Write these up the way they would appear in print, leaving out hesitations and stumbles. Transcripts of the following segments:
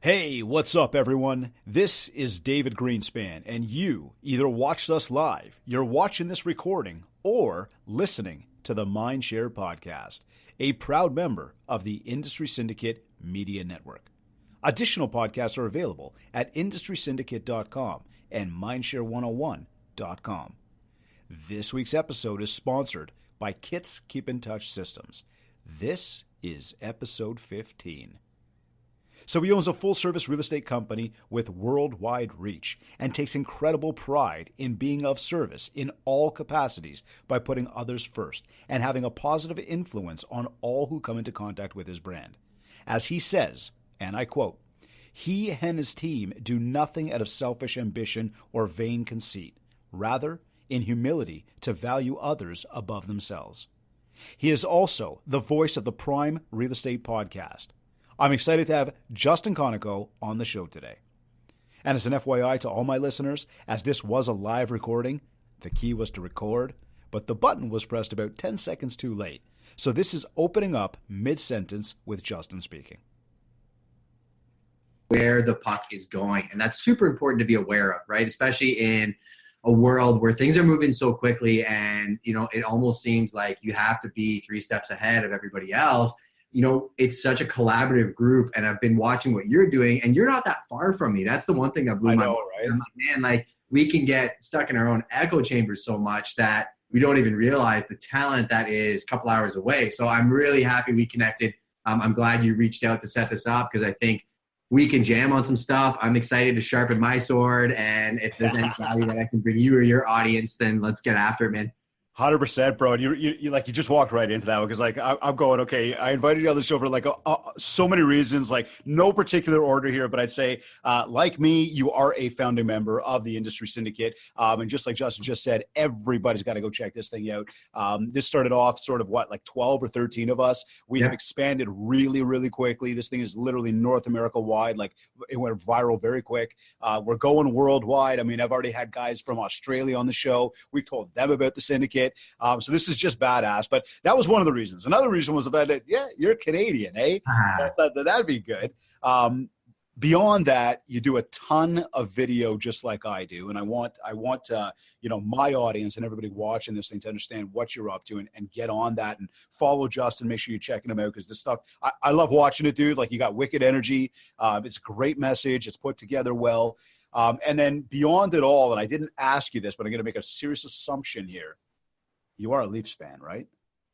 Hey, what's up, everyone? This is David Greenspan, and you either watched us live, you're watching this recording, or listening to the Mindshare podcast, a proud member of the Industry Syndicate Media Network. Additional podcasts are available at industrysyndicate.com and mindshare101.com. This week's episode is sponsored by Kits Keep in Touch Systems. This is episode 15. So he owns a full-service real estate company with worldwide reach and takes incredible pride in being of service in all capacities by putting others first and having a positive influence on all who come into contact with his brand. As he says, and I quote, "He and his team do nothing out of selfish ambition or vain conceit, rather in humility to value others above themselves." He is also the voice of the Prime Real Estate Podcast. I'm excited to have Justin Konikow on the show today. And as an FYI to all my listeners, as this was a live recording, the key was to record, but the button was pressed about 10 seconds too late. So this is opening up mid-sentence with Justin speaking. Where the puck is going, and that's super important to be aware of, right? Especially in a world where things are moving so quickly and, it almost seems like you have to be 3 steps ahead of everybody else. It's such a collaborative group, and I've been watching what you're doing, and you're not that far from me. That's the one thing that blew my mind. Right? I'm like, man, we can get stuck in our own echo chambers so much that we don't even realize the talent that is a couple hours away. So I'm really happy we connected. I'm glad you reached out to set this up because I think we can jam on some stuff. I'm excited to sharpen my sword, and if there's any value that I can bring you or your audience, then let's get after it, man. 100%, bro. And you just walked right into that one because I'm going, okay, I invited you on the show for so many reasons, no particular order here, but I'd say like me, you are a founding member of the Industry Syndicate. And just like Justin just said, everybody's got to go check this thing out. This started off sort of 12 or 13 of us. We have expanded really, really quickly. This thing is literally North America wide. It went viral very quick. We're going worldwide. I mean, I've already had guys from Australia on the show. We've told them about the syndicate. So this is just badass, but that was one of the reasons. Another reason was the fact that, you're Canadian, eh? That'd be good. Beyond that, you do a ton of video just like I do. And I want my audience and everybody watching this thing to understand what you're up to and get on that and follow Justin. Make sure you're checking him out because this stuff, I love watching it, dude. You got wicked energy. It's a great message. It's put together well. And then beyond it all, and I didn't ask you this, but I'm going to make a serious assumption here. You are a Leafs fan, right?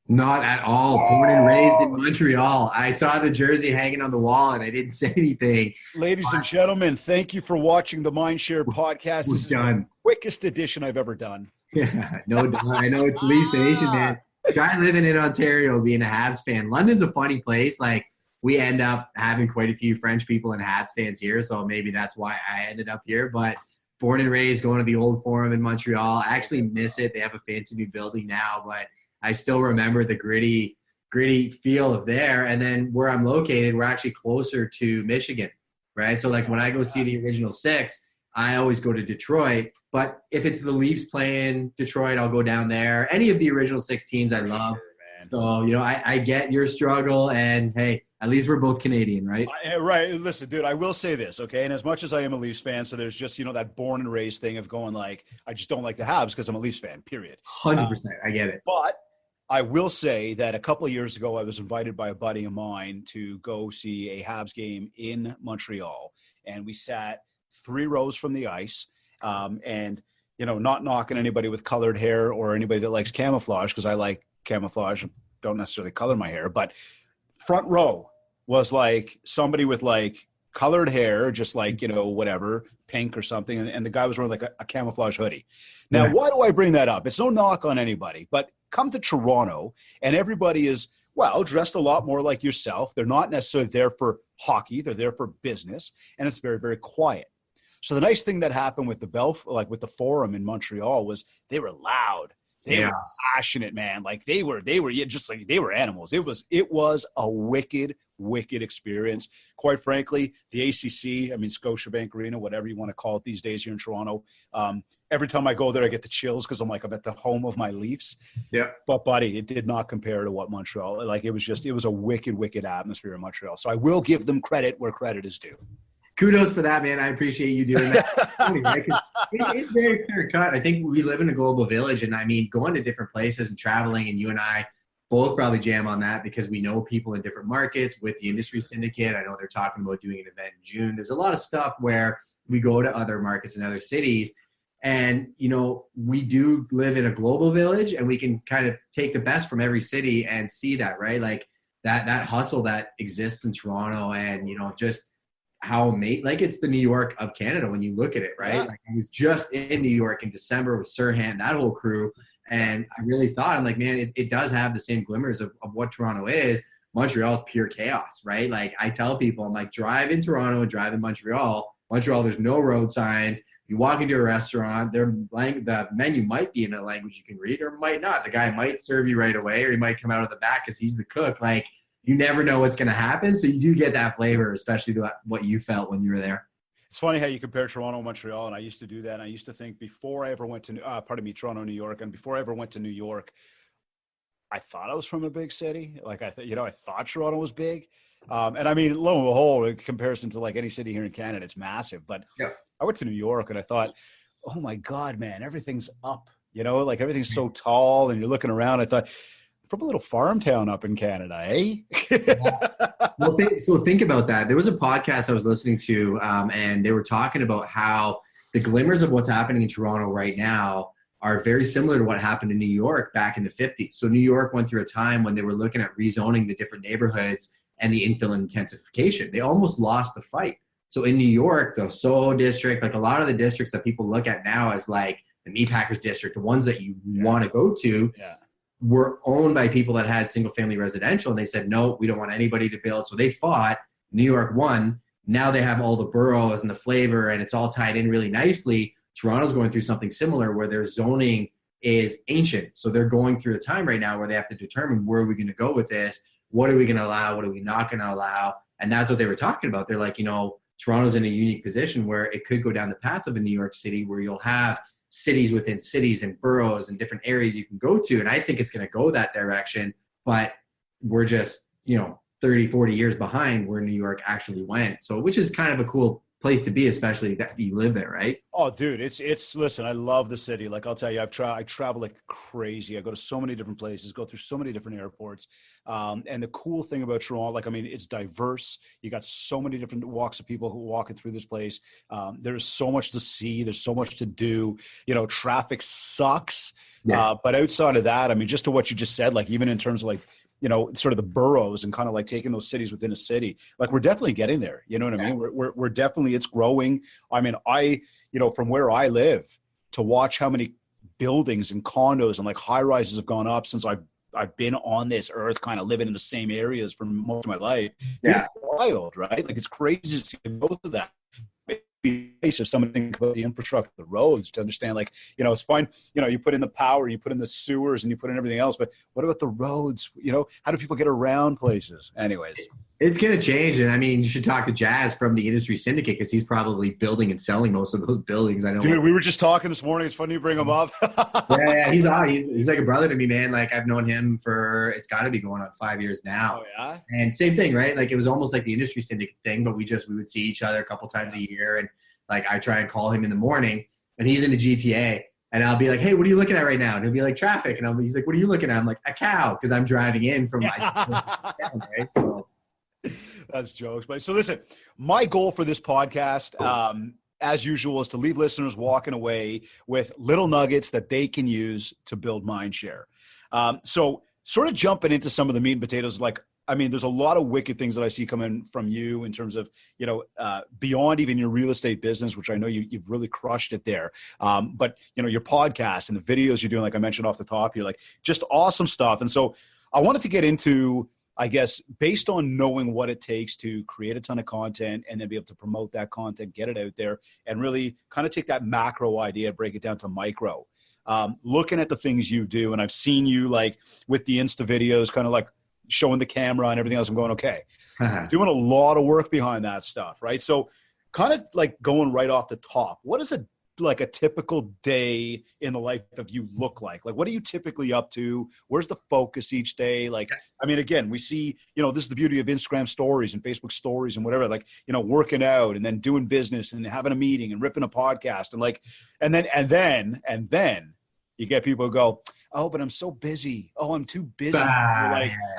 Not at all. Born and raised in Montreal. I saw the jersey hanging on the wall, and I didn't say anything. Ladies and gentlemen, thank you for watching the Mindshare podcast. This is the quickest edition I've ever done. Yeah, no doubt. I know it's Leafs Nation, man. Try living in Ontario, being a Habs fan. London's a funny place. We end up having quite a few French people and Habs fans here, so maybe that's why I ended up here. But born and raised, going to the old Forum in Montreal. I actually miss it. They have a fancy new building now, but I still remember the gritty feel of there. And then where I'm located, we're actually closer to Michigan, right? So when I go see the original 6, I always go to Detroit. But if it's the Leafs playing Detroit, I'll go down there. Any of the original 6 teams I love. So, I get your struggle, and hey, at least we're both Canadian, right? Right. Listen, dude, I will say this, okay? And as much as I am a Leafs fan, so there's just, that born and raised thing of going I just don't like the Habs because I'm a Leafs fan, period. 100%. I get it. But I will say that a couple of years ago, I was invited by a buddy of mine to go see a Habs game in Montreal. And we sat 3 rows from the ice. And, not knocking anybody with colored hair or anybody that likes camouflage, because I like camouflage, don't necessarily color my hair, but front row was somebody with colored hair, just whatever, pink or something. And the guy was wearing a camouflage hoodie. Now, why do I bring that up? It's no knock on anybody, but come to Toronto and everybody is, dressed a lot more like yourself. They're not necessarily there for hockey. They're there for business, and it's very, very quiet. So the nice thing that happened with with the Forum in Montreal was they were loud. They were passionate, man. They were animals. It was a wicked experience. Quite frankly, the ACC, Scotiabank Arena, whatever you want to call it these days here in Toronto. Every time I go there, I get the chills because I'm at the home of my Leafs. Yeah. But buddy, it did not compare to what Montreal. It was a wicked atmosphere in Montreal. So I will give them credit where credit is due. kudos for that, man. I appreciate you doing that. Right? It's very clear cut. I think we live in a global village, and I mean, going to different places and traveling, and you and I both probably jam on that because we know people in different markets with the industry syndicate. I know they're talking about doing an event in June. There's a lot of stuff where we go to other markets and other cities, and, you know, we do live in a global village, and we can kind of take the best from every city and see that, right? Like that hustle that exists in Toronto, and, you know, just how like it's the New York of Canada when you look at it, right? Yeah. Like I was just in New York in December with Sirhan, that whole crew. And I really thought, I'm like, man, it does have the same glimmers of what Toronto is. Montreal's pure chaos, right? Like I tell people, I'm like, drive in Toronto and drive in Montreal. Montreal, there's no road signs. You walk into a restaurant, the menu might be in a language you can read or might not. The guy might serve you right away, or he might come out of the back because he's the cook. Like you never know what's going to happen. So you do get that flavor, especially what you felt when you were there. It's funny how you compare Toronto and Montreal, and I used to do that. And I used to think before I ever went to, Toronto, New York, and before I ever went to New York, I thought I was from a big city. Like I thought Toronto was big, and I mean, lo and behold, in comparison to like any city here in Canada, it's massive. But yeah. I went to New York, and I thought, oh my God, man, everything's up. You know, like everything's so tall, and you're looking around. I thought, from a little farm town up in Canada, eh? Well, think about that. There was a podcast I was listening to, and they were talking about how the glimmers of what's happening in Toronto right now are very similar to what happened in New York back in the 50s. So New York went through a time when they were looking at rezoning the different neighborhoods and the infill intensification. They almost lost the fight. So in New York, the Soho district, like a lot of the districts that people look at now as like the Meatpackers district, the ones that you want to go to, were owned by people that had single family residential, and they said, no, we don't want anybody to build. So they fought. New York won. Now they have all the boroughs and the flavor, and it's all tied in really nicely. Toronto's going through something similar where their zoning is ancient. So they're going through a time right now where they have to determine where are we going to go with this? What are we going to allow? What are we not going to allow? And that's what they were talking about. They're like, you know, Toronto's in a unique position where it could go down the path of a New York City where you'll have cities within cities and boroughs and different areas you can go to. And I think it's going to go that direction, but we're just, 30, 40 years behind where New York actually went. So, which is kind of a cool place to be, especially that you live there, right? Oh, dude, listen, I love the city. Like, I'll tell you, I travel like crazy. I go to so many different places, go through so many different airports. And the cool thing about Toronto, like, I mean, it's diverse. You got so many different walks of people who are walking through this place. There's so much to see. There's so much to do. Traffic sucks. Yeah. But outside of that, I mean, just to what you just said, like, even in terms of like, sort of the boroughs and kind of like taking those cities within a city, like we're definitely getting there. You know what I mean? We're definitely, it's growing. I mean, from where I live, to watch how many buildings and condos and like high rises have gone up since I've been on this earth, kind of living in the same areas for most of my life. Yeah. It's wild, right? Like it's crazy to see both of that. If someone think about the infrastructure, the roads, to understand, like, it's fine. You put in the power, you put in the sewers, and you put in everything else. But what about the roads? How do people get around places? Anyways, it's going to change. And I mean, you should talk to Jazz from the industry syndicate because he's probably building and selling most of those buildings. I know. Dude, we were just talking this morning. It's funny you bring him up. Yeah, he's like a brother to me, man. Like I've known him for, it's got to be going on 5 years now. Oh yeah. And same thing, right? Like it was almost like the industry syndicate thing, but we would see each other a couple times a year, and like I try and call him in the morning, and he's in the GTA. And I'll be like, hey, what are you looking at right now? And he'll be like, traffic. And he's like, what are you looking at? I'm like, a cow, because I'm driving in from my right? So that's jokes. But so listen, my goal for this podcast, as usual, is to leave listeners walking away with little nuggets that they can use to build mind share. So sort of jumping into some of the meat and potatoes, like, I mean, there's a lot of wicked things that I see coming from you in terms of, beyond even your real estate business, which I know you've really crushed it there. But, your podcast and the videos you're doing, like I mentioned off the top, you're like just awesome stuff. And so I wanted to get into, I guess, based on knowing what it takes to create a ton of content and then be able to promote that content, get it out there, and really kind of take that macro idea, break it down to micro. Looking at the things you do, and I've seen you like with the Insta videos, kind of like showing the camera and everything else. I'm going, okay, doing a lot of work behind that stuff, right? So kind of like going right off the top, what does a like a typical day in the life of you look like? Like, what are you typically up to? Where's the focus each day? Like, I mean, again, we see, this is the beauty of Instagram stories and Facebook stories and whatever, like, working out and then doing business and having a meeting and ripping a podcast and like, and then you get people who go, oh, but I'm so busy. Oh, I'm too busy.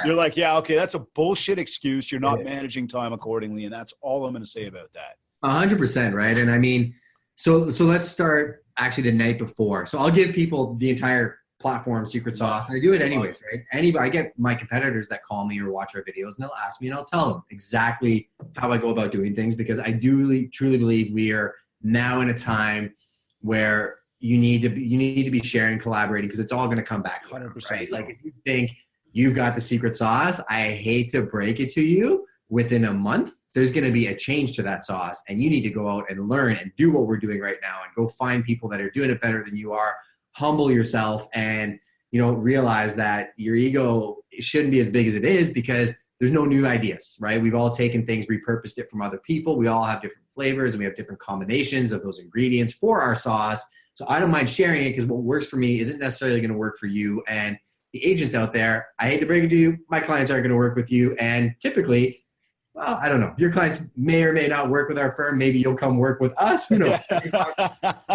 You're like, yeah, okay, that's a bullshit excuse. You're not managing time accordingly. And that's all I'm going to say about that. 100%, right? And I mean, so let's start actually the night before. So I'll give people the entire platform secret sauce, and I do it anyways, right? I get my competitors that call me or watch our videos, and they'll ask me, and I'll tell them exactly how I go about doing things, because I do truly believe we are now in a time where you need to be sharing, collaborating, because it's all going to come back, 100%, right? Like, if you think you've got the secret sauce, I hate to break it to you, within a month, there's going to be a change to that sauce, and you need to go out and learn and do what we're doing right now and go find people that are doing it better than you are, humble yourself, and, realize that your ego shouldn't be as big as it is, because there's no new ideas, right? We've all taken things, repurposed it from other people. We all have different flavors, and we have different combinations of those ingredients for our sauce. So I don't mind sharing it, because what works for me isn't necessarily going to work for you. And the agents out there, I hate to break it to you, my clients aren't going to work with you. And typically, well, I don't know, your clients may or may not work with our firm. Maybe you'll come work with us. Who knows?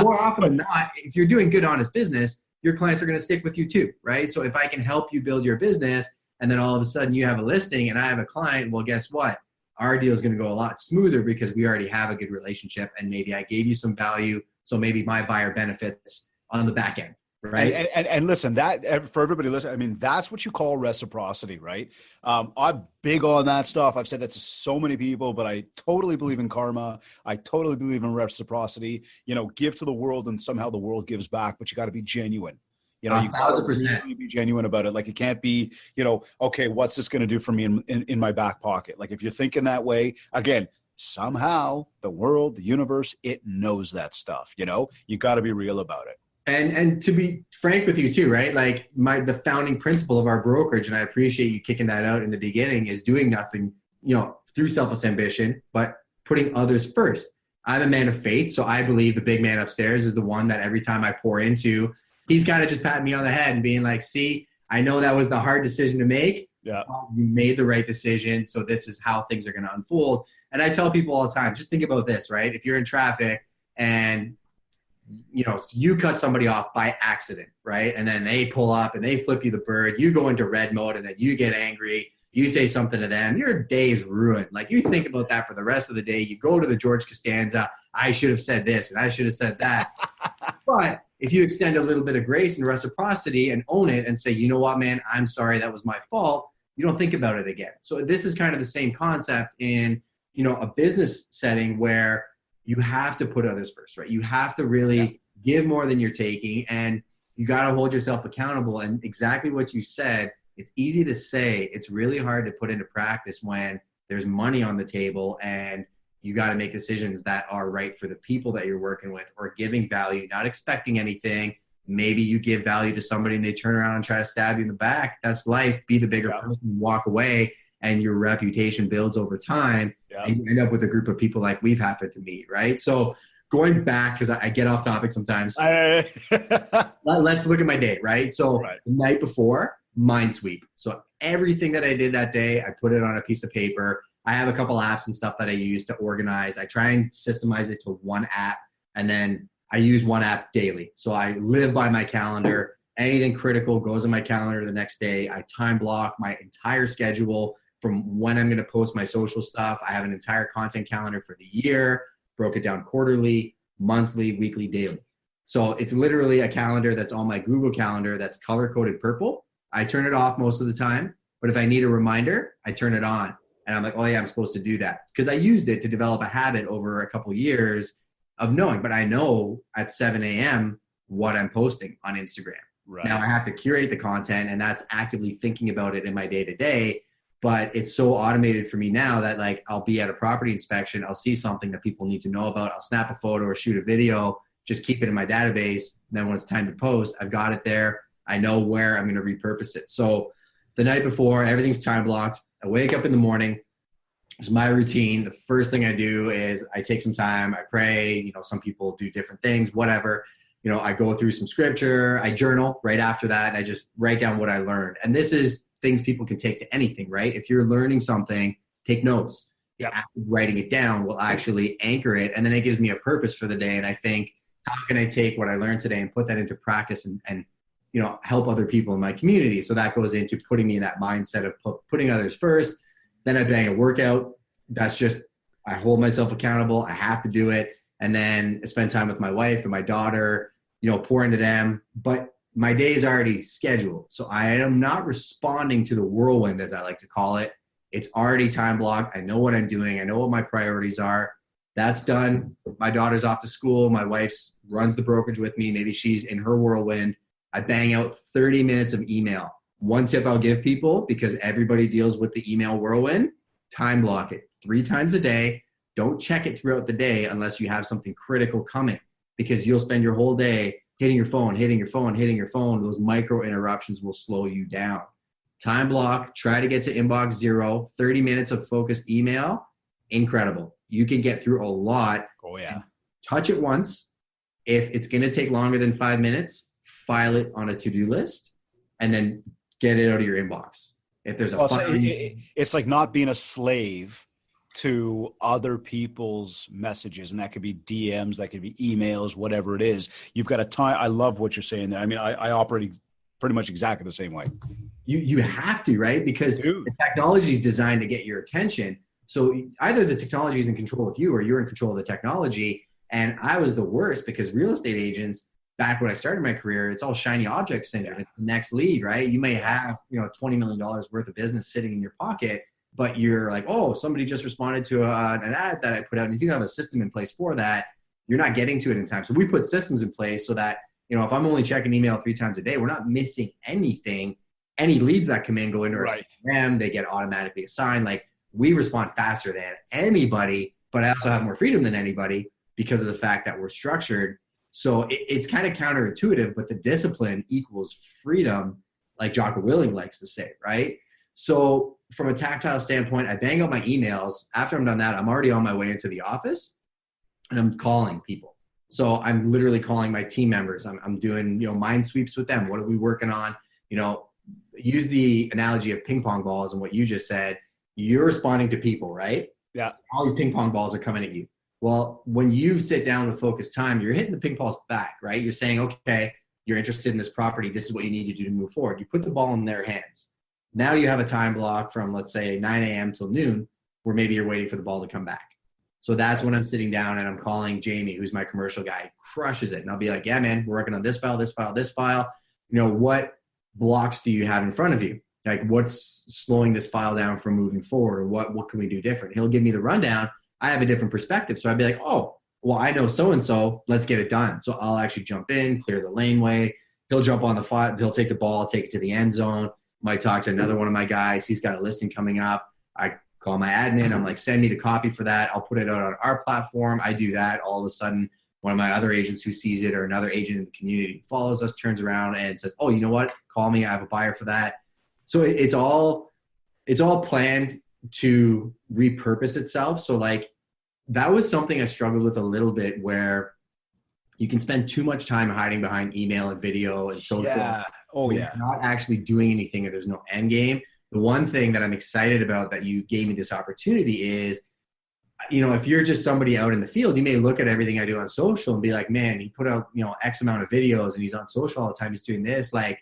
More often than not, if you're doing good, honest business, your clients are going to stick with you too, right? So if I can help you build your business, and then all of a sudden you have a listing and I have a client, well, guess what? Our deal is going to go a lot smoother, because we already have a good relationship, and maybe I gave you some value. So maybe my buyer benefits on the back end, right? And listen, that for everybody listening, I mean, that's what you call reciprocity, right? I'm big on that stuff. I've said that to so many people, but I totally believe in karma. I totally believe in reciprocity. Give to the world, and somehow the world gives back. But you got to be genuine. You 1,000%. Really be genuine about it. Like, it can't be, okay, what's this going to do for me in my back pocket? Like, if you're thinking that way, again, somehow the world, the universe, it knows that stuff. You got to be real about it. And to be frank with you too, right? Like, the founding principle of our brokerage, and I appreciate you kicking that out in the beginning, is doing nothing, through selfless ambition, but putting others first. I'm a man of faith, so I believe the big man upstairs is the one that every time I pour into, he's kind of just patting me on the head and being like, see, I know that was the hard decision to make. Yeah. You made the right decision. So this is how things are going to unfold. And I tell people all the time, just think about this, right? If you're in traffic and, you cut somebody off by accident, right? And then they pull up and they flip you the bird, you go into red mode, and then you get angry. You say something to them, your day is ruined. Like, you think about that for the rest of the day. You go to the George Costanza, I should have said this and I should have said that. But if you extend a little bit of grace and reciprocity and own it and say, you know what, man, I'm sorry, that was my fault, you don't think about it again. So this is kind of the same concept in, a business setting, where you have to put others first, right? You have to really give more than you're taking, and you got to hold yourself accountable. And exactly what you said, it's easy to say, it's really hard to put into practice when there's money on the table, and you got to make decisions that are right for the people that you're working with, or giving value, not expecting anything. Maybe you give value to somebody and they turn around and try to stab you in the back. That's life. Be the bigger person, walk away, and your reputation builds over time. And you end up with a group of people like we've happened to meet, right? So going back, because I get off topic sometimes, let's look at my day, right? So the night before, mind sweep. So everything that I did that day, I put it on a piece of paper. I have a couple apps and stuff that I use to organize. I try and systemize it to one app, and then I use one app daily. So I live by my calendar. Anything critical goes in my calendar the next day. I time block my entire schedule from when I'm going to post my social stuff. I have an entire content calendar for the year, broke it down quarterly, monthly, weekly, daily. So it's literally a calendar that's on my Google Calendar that's color-coded purple. I turn it off most of the time, but if I need a reminder, I turn it on. And I'm like, oh yeah, I'm supposed to do that. Because I used it to develop a habit over a couple of years of knowing, but I know at 7 a.m. what I'm posting on Instagram. Right. Now I have to curate the content, and that's actively thinking about it in my day-to-day. But it's so automated for me now that, like, I'll be at a property inspection, I'll see something that people need to know about, I'll snap a photo or shoot a video, just keep it in my database. And then when it's time to post, I've got it there. I know where I'm going to repurpose it. So the night before, everything's time blocked. I wake up in the morning, It's my routine. The first thing I do is I take some time, I pray. You know, some people do different things, whatever. You know, I go through some scripture, I journal right after that, and I just write down what I learned. And this is things people can take to anything, right? If you're learning something, take notes. Yeah. Writing it down will actually anchor it, and then it gives me a purpose for the day. And I think, how can I take what I learned today and put that into practice and you know, help other people in my community? So that goes into putting me in that mindset of putting others first. Then I bang a workout. That's just, I hold myself accountable. I have to do it. And then I spend time with my wife and my daughter, you know, pour into them. But my day is already scheduled. So I am not responding to the whirlwind, as I like to call it. It's already time blocked. I know what I'm doing. I know what my priorities are. That's done. My daughter's off to school. My wife runs the brokerage with me. Maybe she's in her whirlwind. I bang out 30 minutes of email. One tip I'll give people, because everybody deals with the email whirlwind, time block it 3 times a day. Don't check it throughout the day unless you have something critical coming, because you'll spend your whole day hitting your phone. Those micro interruptions will slow you down. Time block, try to get to inbox 0, 30 minutes of focused email. Incredible. You can get through a lot. Oh, yeah. Touch it once. If it's going to take longer than 5 minutes, file it on a to-do list and then get it out of your inbox. If there's a it's like not being a slave to other people's messages, and that could be DMs, that could be emails, whatever it is. You've got a time. I love what you're saying there. I mean, I operate pretty much exactly the same way. You have to, right? Because the technology is designed to get your attention. So either the technology is in control with you or you're in control of the technology. And I was the worst, because real estate agents, back when I started my career, it's all shiny object syndrome. Yeah. It's the next lead, right? You may have, you know, $20 million worth of business sitting in your pocket, but you're like, oh, somebody just responded to an ad that I put out. And if you don't have a system in place for that, you're not getting to it in time. So we put systems in place so that, you know, if I'm only checking email 3 times a day, we're not missing anything. Any leads that come in go into our CRM, they get automatically assigned. Like, we respond faster than anybody, but I also have more freedom than anybody because of the fact that we're structured. So it's kind of counterintuitive, but the discipline equals freedom, like Jocko Willing likes to say, right? So from a tactile standpoint, I bang out my emails. After I'm done that, I'm already on my way into the office and I'm calling people. So I'm literally calling my team members. I'm doing, you know, mind sweeps with them. What are we working on? You know, use the analogy of ping pong balls and what you just said. You're responding to people, right? Yeah. All these ping pong balls are coming at you. Well, when you sit down with focused time, you're hitting the ping balls back, right? You're saying, okay, you're interested in this property. This is what you need to do to move forward. You put the ball in their hands. Now you have a time block from, let's say, 9 a.m. till noon, where maybe you're waiting for the ball to come back. So that's when I'm sitting down and I'm calling Jamie, who's my commercial guy. He crushes it. And I'll be like, yeah, man, we're working on this file, this file, this file. You know, what blocks do you have in front of you? Like, what's slowing this file down from moving forward? Or what can we do different? He'll give me the rundown. I have a different perspective. So I'd be like, oh, well, I know so-and-so, let's get it done. So I'll actually jump in, clear the laneway. He'll jump on the file. He'll take the ball, take it to the end zone. Might talk to another one of my guys. He's got a listing coming up. I call my admin. I'm like, send me the copy for that. I'll put it out on our platform. I do that. All of a sudden, one of my other agents who sees it, or another agent in the community follows us, turns around and says, oh, you know what? Call me. I have a buyer for that. So it's all planned to repurpose itself. So like, that was something I struggled with a little bit, where you can spend too much time hiding behind email and video and social. Yeah. Oh, yeah. You're not actually doing anything, or there's no end game. The one thing that I'm excited about that you gave me this opportunity is, you know, if you're just somebody out in the field, you may look at everything I do on social and be like, man, he put out, you know, X amount of videos and he's on social all the time. He's doing this. Like,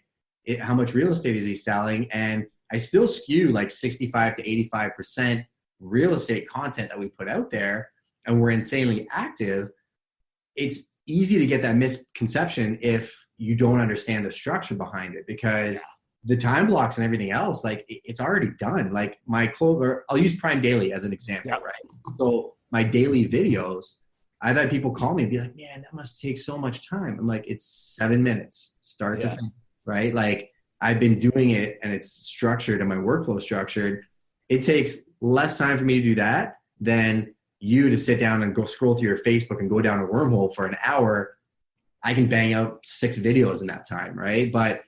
how much real estate is he selling? And I still skew like 65 to 85% real estate content that we put out there, and we're insanely active. It's easy to get that misconception if you don't understand the structure behind it, because the time blocks and everything else, like, it's already done. Like my Clover, I'll use Prime Daily as an example, right? So my daily videos, I've had people call me and be like, man, that must take so much time. I'm like, it's 7 minutes, start to finish, right? Like, I've been doing it and it's structured and my workflow structured. It takes less time for me to do that than you to sit down and go scroll through your Facebook and go down a wormhole for an hour. I can bang out 6 videos in that time, right? But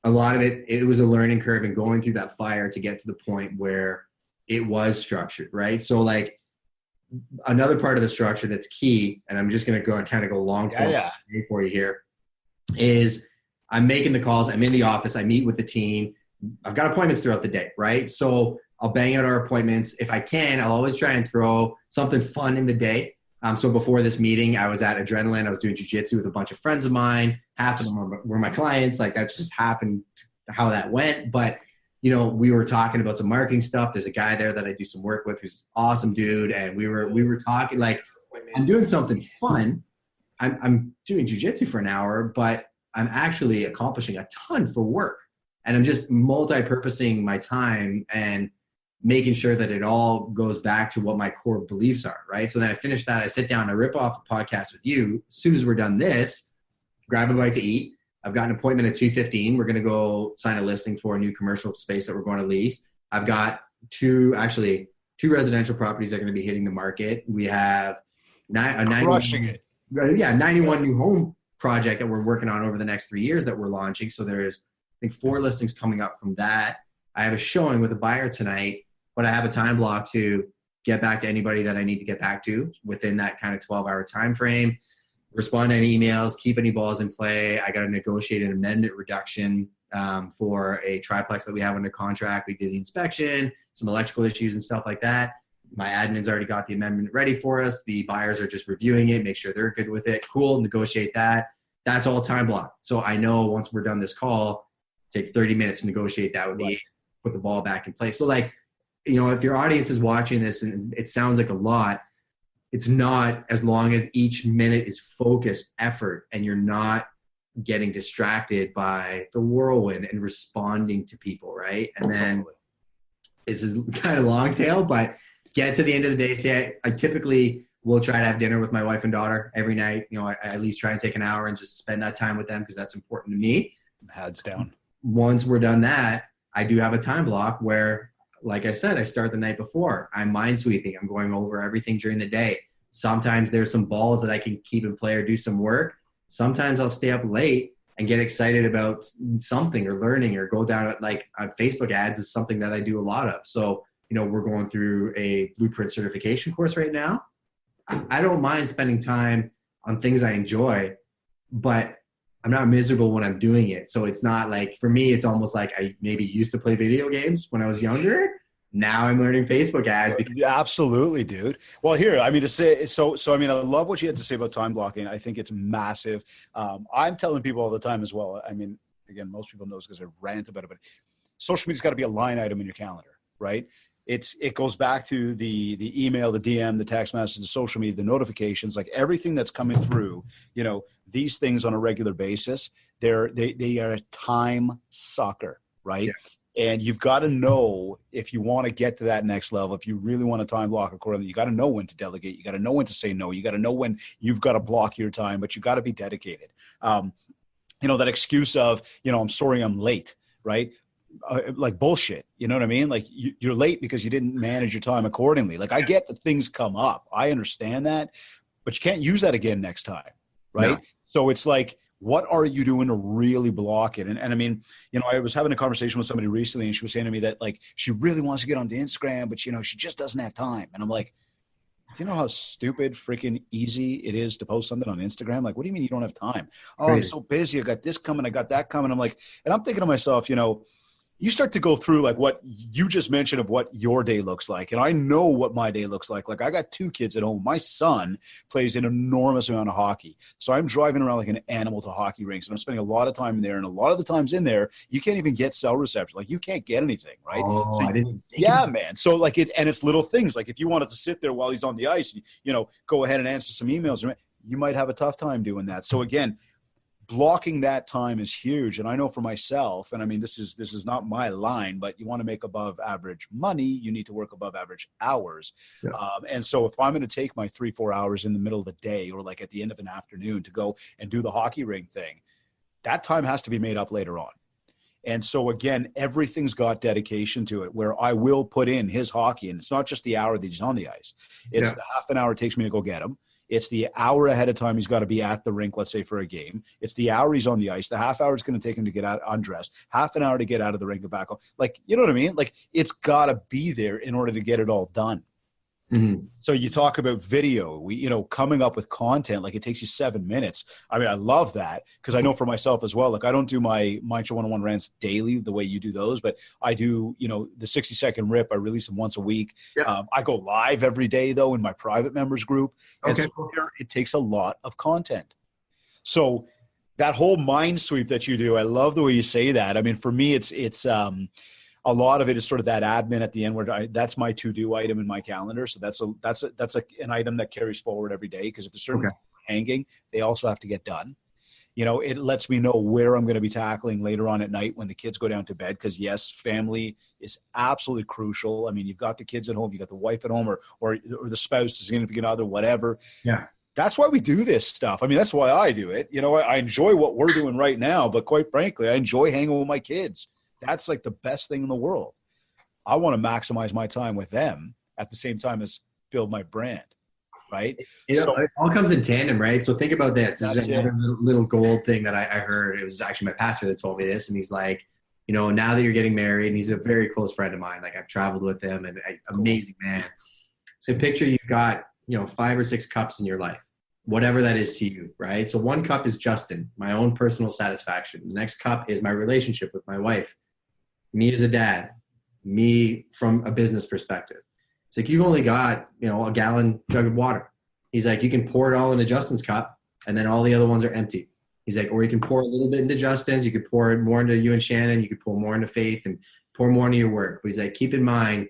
a lot of it was a learning curve and going through that fire to get to the point where it was structured, right? So like another part of the structure that's key, and I'm just going to go and kind of go long for you here, is I'm making the calls. I'm in the office. I meet with the team. I've got appointments throughout the day, right? So I'll bang out our appointments. If I can, I'll always try and throw something fun in the day. So before this meeting, I was at Adrenaline. I was doing jiu-jitsu with a bunch of friends of mine. Half of them were my clients. Like that just happened how that went. But, you know, we were talking about some marketing stuff. There's a guy there that I do some work with who's an awesome dude. And we were talking like, I'm doing something fun. I'm doing jiu-jitsu for an hour, but I'm actually accomplishing a ton for work. And I'm just multi-purposing my time and making sure that it all goes back to what my core beliefs are, right? So then I finish that, I sit down, I rip off a podcast with you. As soon as we're done this, grab a bite to eat. I've got an appointment at 2:15. We're going to go sign a listing for a new commercial space that we're going to lease. I've got two residential properties that are going to be hitting the market. We have 91 new home project that we're working on over the next 3 years that we're launching. So there's, I think, 4 listings coming up from that. I have a showing with a buyer tonight, but I have a time block to get back to anybody that I need to get back to within that kind of 12-hour time frame, respond to any emails, keep any balls in play. I got to negotiate an amendment reduction for a triplex that we have under contract. We did the inspection, some electrical issues and stuff like that. My admin's already got the amendment ready for us. The buyers are just reviewing it, make sure they're good with it. Cool, negotiate that. That's all time block. So I know once we're done this call, take 30 minutes to negotiate that with the agent, put the ball back in place. So like, you know, if your audience is watching this and it sounds like a lot, it's not, as long as each minute is focused effort and you're not getting distracted by the whirlwind and responding to people, right? And then this is kind of long tail, but get to the end of the day, say I typically will try to have dinner with my wife and daughter every night. You know, I at least try and take an hour and just spend that time with them because that's important to me. Hands down. Once we're done that, I do have a time block where, like I said, I start the night before. I'm mind sweeping. I'm going over everything during the day. Sometimes there's some balls that I can keep in play or do some work. Sometimes I'll stay up late and get excited about something or learning or go down like Facebook ads is something that I do a lot of. So, you know, we're going through a blueprint certification course right now. I don't mind spending time on things I enjoy, but I'm not miserable when I'm doing it. So it's not like, for me, it's almost like I maybe used to play video games when I was younger. Now I'm learning Facebook ads. Yeah, absolutely, dude. Well, here, I mean, to say, so, I mean, I love what you had to say about time blocking. I think it's massive. I'm telling people all the time as well. I mean, again, most people know this because I rant about it, but social media's got to be a line item in your calendar, right? It goes back to the email, the DM, the text message, the social media, the notifications, like everything that's coming through, you know, these things on a regular basis, they are a time sucker, right? Yeah. And you've got to know, if you want to get to that next level, if you really want to time block accordingly, you got to know when to delegate. You got to know when to say no. You got to know when you've got to block your time, but you got to be dedicated. You know, that excuse of, you know, I'm sorry, I'm late, right? Like bullshit. You know what I mean? Like you're late because you didn't manage your time accordingly. Like I get that things come up. I understand that, but you can't use that again next time. Right. No. So it's like, what are you doing to really block it? And I mean, you know, I was having a conversation with somebody recently and she was saying to me that like, she really wants to get onto Instagram, but you know, she just doesn't have time. And I'm like, do you know how stupid freaking easy it is to post something on Instagram? Like, what do you mean you don't have time? Oh, I'm so busy. I got this coming. I got that coming. I'm like, and I'm thinking to myself, you know, you start to go through like what you just mentioned of what your day looks like. And I know what my day looks like. Like I got 2 kids at home. My son plays an enormous amount of hockey. So I'm driving around like an animal to hockey rinks and I'm spending a lot of time there. And a lot of the times in there, you can't even get cell reception. Like you can't get anything, right? Oh, so, I didn't. Yeah, man. So like and it's little things. Like if you wanted to sit there while he's on the ice, you know, go ahead and answer some emails, you might have a tough time doing that. So again, blocking that time is huge. And I know for myself, and I mean, this is not my line, but you want to make above average money, you need to work above average hours. Yeah. And so if I'm going to take my 3-4 hours in the middle of the day or like at the end of an afternoon to go and do the hockey ring thing, that time has to be made up later on. And so again, everything's got dedication to it, where I will put in his hockey, and it's not just the hour that he's on the ice. It's the half an hour it takes me to go get him. It's the hour ahead of time he's got to be at the rink, let's say, for a game. It's the hour he's on the ice. The half hour it's going to take him to get out undressed. Half an hour to get out of the rink and back home. Like, you know what I mean? Like, it's got to be there in order to get it all done. Mm-hmm. So you talk about video, coming up with content, like it takes you 7 minutes. I mean, I love that because I know for myself as well, like I don't do my Mind Show 101 rants daily the way you do those, but I do, the 60-second rip. I release them once a week. Yeah. I go live every day though in my private members group. And so it takes a lot of content. So that whole mind sweep that you do, I love the way you say that. I mean, for me, it's a lot of it is sort of that admin at the end where that's my to-do item in my calendar. So that's an item that carries forward every day, because if there's certain hanging, they also have to get done. It lets me know where I'm going to be tackling later on at night when the kids go down to bed, because yes, family is absolutely crucial. I mean, you've got the kids at home, you got the wife at home, or the spouse, the significant other, whatever. Yeah. That's why we do this stuff. I mean, that's why I do it. I enjoy what we're doing right now, but quite frankly, I enjoy hanging with my kids. That's like the best thing in the world. I want to maximize my time with them at the same time as build my brand, right? It all comes in tandem, right? So think about this. This is another little gold thing that I heard. It was actually my pastor that told me this, and he's like, now that you're getting married, and he's a very close friend of mine. Like, I've traveled with him, and amazing man. So picture you've got 5 or 6 cups in your life, whatever that is to you, right? So one cup is Justin, my own personal satisfaction. The next cup is my relationship with my wife, me as a dad, me from a business perspective. It's like, you've only got, a gallon jug of water. He's like, you can pour it all into Justin's cup, and then all the other ones are empty. He's like, or you can pour a little bit into Justin's, you could pour it more into you and Shannon, you could pour more into Faith, and pour more into your work. But he's like, keep in mind,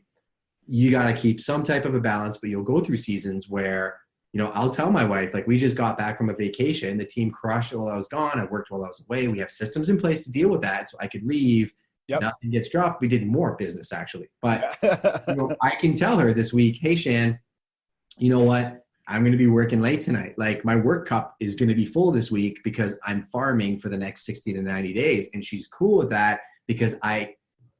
you got to keep some type of a balance, but you'll go through seasons where, I'll tell my wife, like, we just got back from a vacation. The team crushed it while I was gone. I worked while I was away. We have systems in place to deal with that. So I could leave. Yep. Nothing gets dropped. We did more business, actually. But I can tell her this week, hey, Shan, you know what? I'm going to be working late tonight. Like, my work cup is going to be full this week because I'm farming for the next 60 to 90 days. And she's cool with that because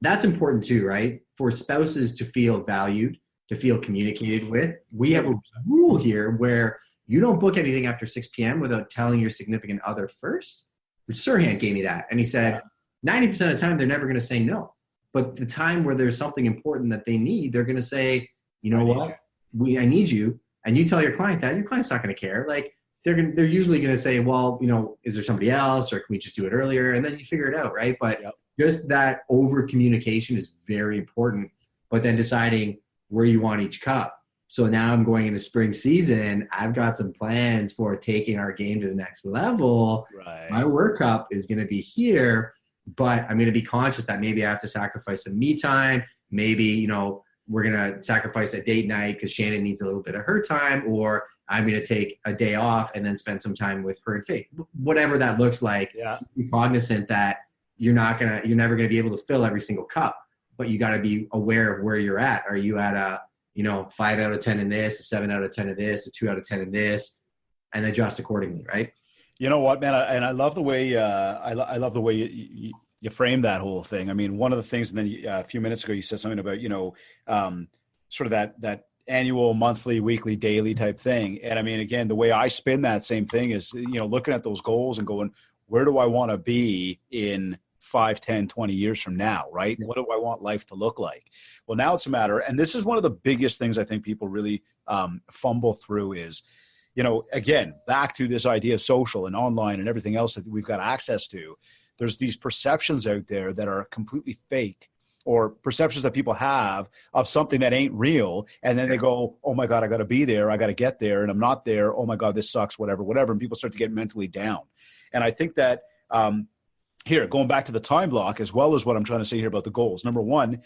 that's important too, right? For spouses to feel valued, to feel communicated with. We have a rule here where you don't book anything after 6 p.m. without telling your significant other first. Sirhan gave me that. And he said, 90% of the time, they're never going to say no. But the time where there's something important that they need, they're going to say, you know what? I need you. And you tell your client that, your client's not going to care. Like, they're usually going to say, well, is there somebody else, or can we just do it earlier? And then you figure it out, right? But just that over communication is very important. But then deciding where you want each cup. So now I'm going into spring season. I've got some plans for taking our game to the next level. Right. My work cup is going to be here, but I'm going to be conscious that maybe I have to sacrifice some me time. Maybe, we're going to sacrifice a date night because Shannon needs a little bit of her time, or I'm going to take a day off and then spend some time with her and Faith. Whatever that looks like, be cognizant that you're never going to be able to fill every single cup, but you got to be aware of where you're at. Are you at a, 5 out of 10 in this, a 7 out of 10 in this, a 2 out of 10 in this, and adjust accordingly, right? You know what, man? I love the way I love the way you frame that whole thing. I mean, one of the things, and then a few minutes ago you said something about sort of that annual, monthly, weekly, daily type thing. And I mean, again, the way I spin that same thing is looking at those goals and going, where do I want to be in 5, 10, 20 years from now, right? What do I want life to look like? Well, now it's a matter, and this is one of the biggest things I think people really fumble through is, again, back to this idea of social and online and everything else that we've got access to. There's these perceptions out there that are completely fake, or perceptions that people have of something that ain't real. And then they go, oh my God, I got to be there. I got to get there. And I'm not there. Oh my God, this sucks, whatever. And people start to get mentally down. And I think that here, going back to the time block, as well as what I'm trying to say here about the goals. Number one,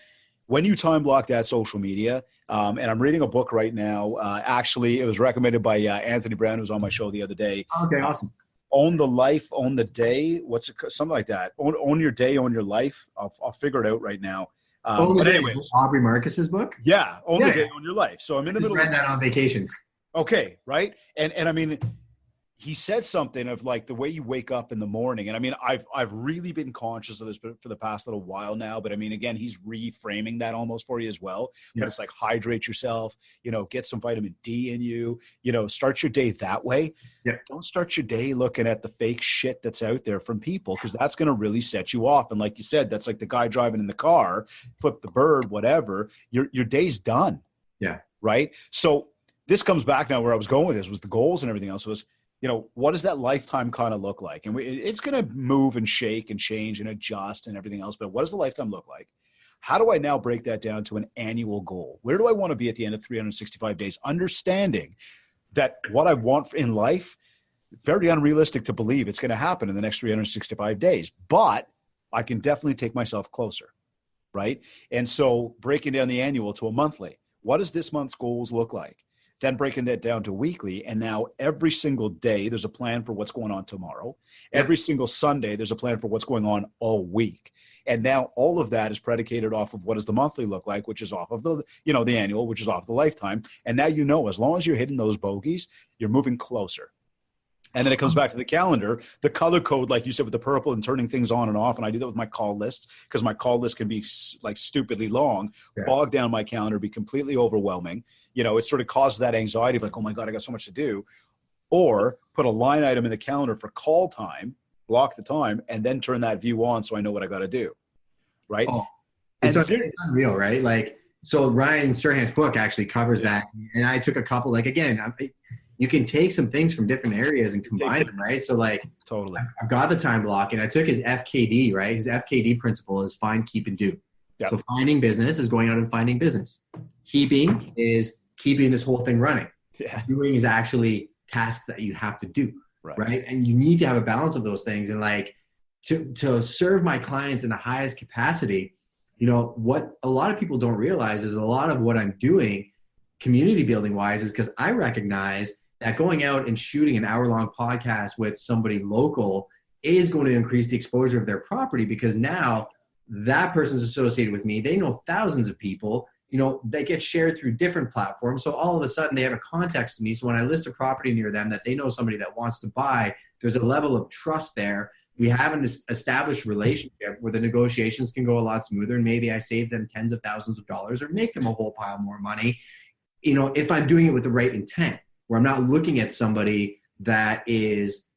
when you time block that social media, and I'm reading a book right now. Actually, it was recommended by Anthony Brown, who was on my show the other day. Okay, awesome. Own the life, own the day. What's it? Something like that. Own your day, own your life. I'll figure it out right now. But anyways, Aubrey Marcus's book. Yeah, own the day, own your life. So I'm in the middle. Read that on vacation. Okay, right, and I mean, he said something of like the way you wake up in the morning. And I mean, I've really been conscious of this for the past little while now, but I mean, again, he's reframing that almost for you as well. But it's like, hydrate yourself, get some vitamin D in you, start your day that way. Don't start your day looking at the fake shit that's out there from people, because that's going to really set you off. And like you said, that's like the guy driving in the car, flip the bird, whatever, your day's done. Yeah. Right. So this comes back now where I was going with this was the goals and everything else was, what does that lifetime kind of look like? And it's going to move and shake and change and adjust and everything else. But what does the lifetime look like? How do I now break that down to an annual goal? Where do I want to be at the end of 365 days? Understanding that what I want in life, very unrealistic to believe it's going to happen in the next 365 days. But I can definitely take myself closer, right? And so breaking down the annual to a monthly, what does this month's goals look like? Then breaking that down to weekly. And now every single day, there's a plan for what's going on tomorrow. Every single Sunday, there's a plan for what's going on all week. And now all of that is predicated off of what does the monthly look like, which is off of the annual, which is off the lifetime. And now, as long as you're hitting those bogeys, you're moving closer. And then it comes back to the calendar, the color code, like you said, with the purple and turning things on and off. And I do that with my call lists, because my call list can be like stupidly long, bog down my calendar, be completely overwhelming. It sort of causes that anxiety of like, oh my God, I got so much to do. Or put a line item in the calendar for call time, block the time, and then turn that view on so I know what I got to do. Right. Oh, it's unreal, right? Like, so Ryan Serhant's book actually covers that. And I took a couple, like, again, you can take some things from different areas and combine them, right? So like, totally. I've got the time block, and I took his FKD, right? His FKD principle is find, keep, and do. Yep. So finding business is going out and finding business. Keeping is keeping this whole thing running. Yeah. Doing is actually tasks that you have to do, right? And you need to have a balance of those things. And like, to serve my clients in the highest capacity, what a lot of people don't realize is a lot of what I'm doing community building wise is because I recognize that going out and shooting an hour-long podcast with somebody local is going to increase the exposure of their property, because now that person's associated with me. They know thousands of people. They get shared through different platforms. So all of a sudden they have a context to me. So when I list a property near them that they know somebody that wants to buy, there's a level of trust there. We have an established relationship where the negotiations can go a lot smoother, and maybe I save them tens of thousands of dollars or make them a whole pile more money, if I'm doing it with the right intent, where I'm not looking at somebody that is,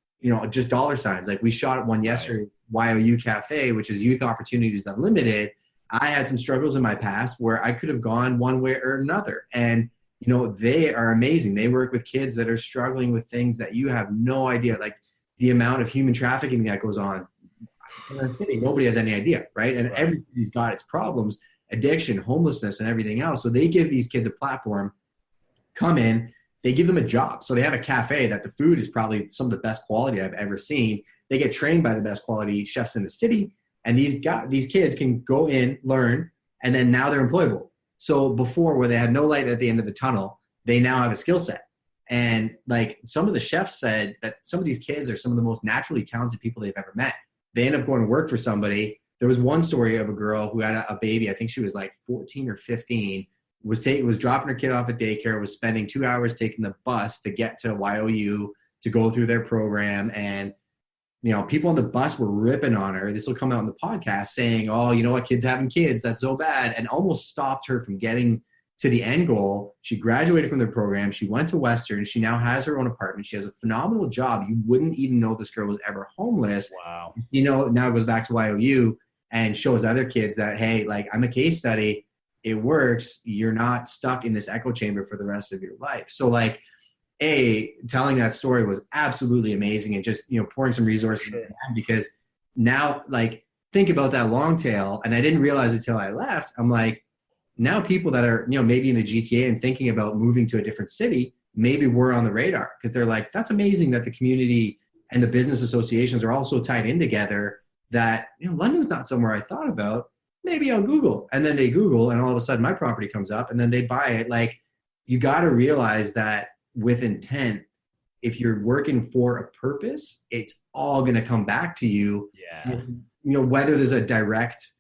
just dollar signs. Like we shot one yesterday, YOU Cafe, which is Youth Opportunities Unlimited. I had some struggles in my past where I could have gone one way or another. And, they are amazing. They work with kids that are struggling with things that you have no idea, like the amount of human trafficking that goes on in our city. Nobody has any idea, right? And everybody's got its problems, addiction, homelessness, and everything else. So they give these kids a platform, come in, they give them a job. So they have a cafe that the food is probably some of the best quality I've ever seen. They get trained by the best quality chefs in the city. And these kids can go in, learn, and then now they're employable. So before, where they had no light at the end of the tunnel, they now have a skill set. And like some of the chefs said that some of these kids are some of the most naturally talented people they've ever met. They end up going to work for somebody. There was one story of a girl who had a baby. I think she was like 14 or 15, was dropping her kid off at daycare, was spending 2 hours taking the bus to get to YOU to go through their program. And, people on the bus were ripping on her. This will come out in the podcast saying, oh, you know what, kids having kids, that's so bad. And almost stopped her from getting to the end goal. She graduated from their program. She went to Western. She now has her own apartment. She has a phenomenal job. You wouldn't even know this girl was ever homeless. Wow. Now it goes back to YOU and shows other kids that, hey, like, I'm a case study. It works. You're not stuck in this echo chamber for the rest of your life. So like, telling that story was absolutely amazing, and just, pouring some resources into them, because now, like, think about that long tail. And I didn't realize it till I left. I'm like, now people that are, maybe in the GTA and thinking about moving to a different city, maybe we're on the radar, because they're like, that's amazing that the community and the business associations are all so tied in together that, London's not somewhere I thought about. Maybe I'll Google. And then they Google, and all of a sudden my property comes up, and then they buy it. Like, you got to realize that with intent, if you're working for a purpose, it's all going to come back to you. Yeah. And, whether there's a direct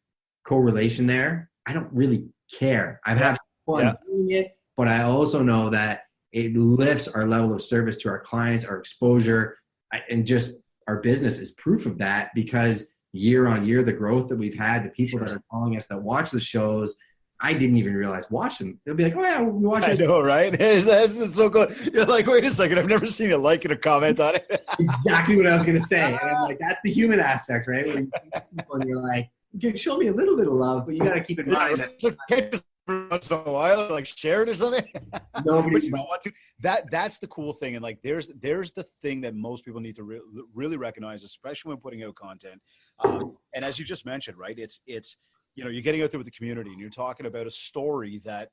correlation there, I don't really care. I've had fun doing it, but I also know that it lifts our level of service to our clients, our exposure, and just our business is proof of that, because year on year, the growth that we've had, the people that are following us that watch the shows, I didn't even realize watch them. They'll be like, oh yeah, we watch it. I know, right? That's so cool. You're like, wait a second, I've never seen a like and a comment on it. Exactly what I was going to say. And I'm like, that's the human aspect, right? Where you see people and you're like, you can show me a little bit of love, but you got to keep in mind that it's okay just once in a while, like share it or something. nobody. But you know what, dude? That's the cool thing. And like, there's the thing that most people need to really recognize, especially when putting out content. And as you just mentioned, right? It's you're getting out there with the community and you're talking about a story that,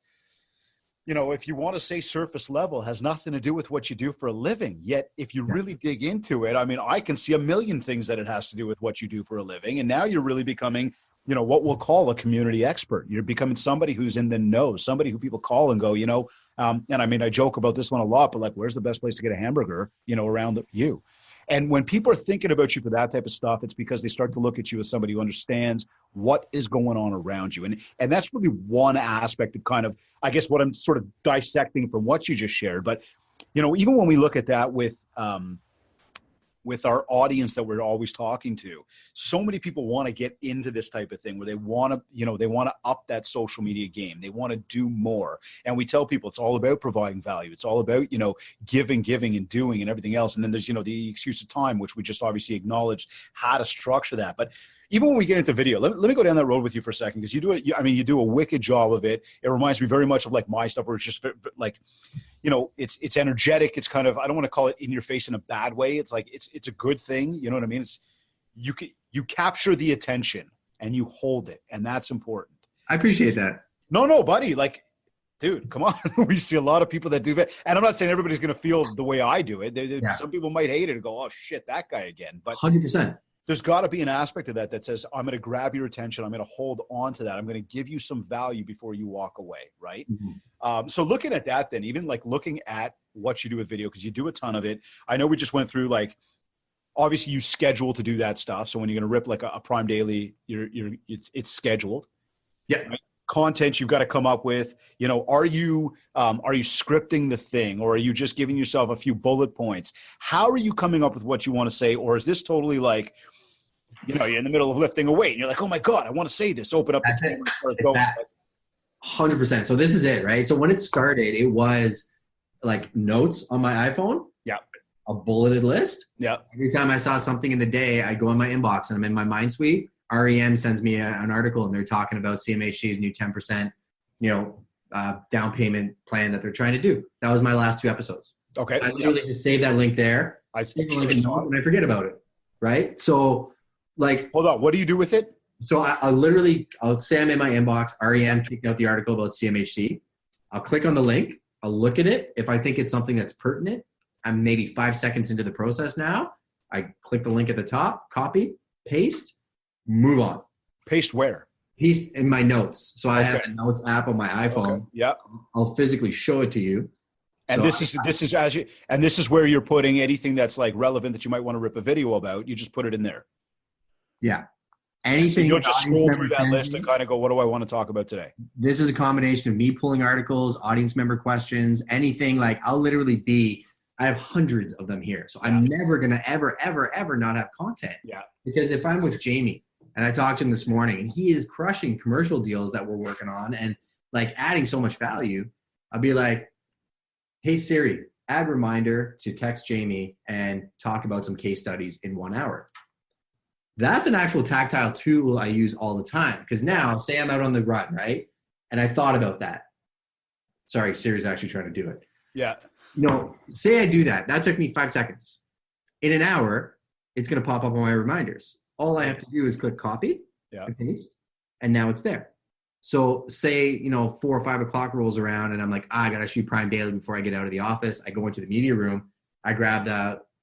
if you want to say surface level, has nothing to do with what you do for a living. Yet, if you really dig into it, I mean, I can see a million things that it has to do with what you do for a living. And now you're really becoming, what we'll call a community expert. You're becoming somebody who's in the know, somebody who people call and go, and I mean, I joke about this one a lot, but like, where's the best place to get a hamburger, around you? And when people are thinking about you for that type of stuff, it's because they start to look at you as somebody who understands what is going on around you. And that's really one aspect of kind of, I guess, what I'm sort of dissecting from what you just shared. But, even when we look at that with our audience that we're always talking to, so many people want to get into this type of thing where they want to up that social media game. They want to do more. And we tell people it's all about providing value. It's all about, giving and doing and everything else. And then there's, the excuse of time, which we just obviously acknowledged how to structure that. But even when we get into video, let me go down that road with you for a second, because you do a wicked job of it. It reminds me very much of like my stuff, where it's just like, it's energetic. It's kind of, I don't want to call it in your face in a bad way. It's like, it's a good thing. You know what I mean? It's, you capture the attention and you hold it. And that's important. I appreciate that. No, buddy. Like, dude, come on. We see a lot of people that do that. And I'm not saying everybody's going to feel the way I do it. Some people might hate it and go, oh shit, that guy again. But 100%. There's got to be an aspect of that says, I'm going to grab your attention. I'm going to hold on to that. I'm going to give you some value before you walk away. Right. Mm-hmm. So looking at that, then even like looking at what you do with video, because you do a ton of it. I know we just went through, like, obviously you schedule to do that stuff. So when you're going to rip like a Prime Daily, it's scheduled. Yeah. Right? Content you've got to come up with, are you scripting the thing, or are you just giving yourself a few bullet points? How are you coming up with what you want to say? Or is this totally like, you're in the middle of lifting a weight and you're like, oh my God, I want to say this, open up the camera and start going. 100%. So this is it, right? So when it started, it was like notes on my iPhone. Yeah. A bulleted list. Yeah. Every time I saw something in the day, I go in my inbox and I'm in my mind suite. REM sends me an article and they're talking about CMHC's new 10%, down payment plan that they're trying to do. That was my last 2 episodes. Okay. I literally just save that link there. I see. And I forget about it. Right. So like, hold on. What do you do with it? So I'll say I'm in my inbox. REM kicked out the article about CMHC. I'll click on the link. I'll look at it. If I think it's something that's pertinent, I'm maybe 5 seconds into the process now. I click the link at the top, copy, paste, move on. Paste where? Paste in my notes. So I have a notes app on my iPhone. Okay. Yeah. I'll physically show it to you. And so this is where you're putting anything that's like relevant that you might want to rip a video about. You just put it in there. Yeah. Anything. So you'll just scroll through that list and kind of go, what do I want to talk about today? This is a combination of me pulling articles, audience member questions, anything. Like I have hundreds of them here. So I'm never going to ever not have content. Yeah. Because if I'm with Jamie and I talked to him this morning and he is crushing commercial deals that we're working on and like adding so much value, I'll be like, hey Siri, add reminder to text Jamie and talk about some case studies in 1 hour. That's an actual tactile tool I use all the time. Because now, say I'm out on the run, right? And I thought about that. Sorry, Siri's actually trying to do it. Yeah. Say I do that. That took me 5 seconds. In an hour, it's going to pop up on my reminders. All I have to do is click copy and paste, and now it's there. So say, 4 or 5 o'clock rolls around and I'm like, I got to shoot Prime Daily before I get out of the office. I go into the media room. I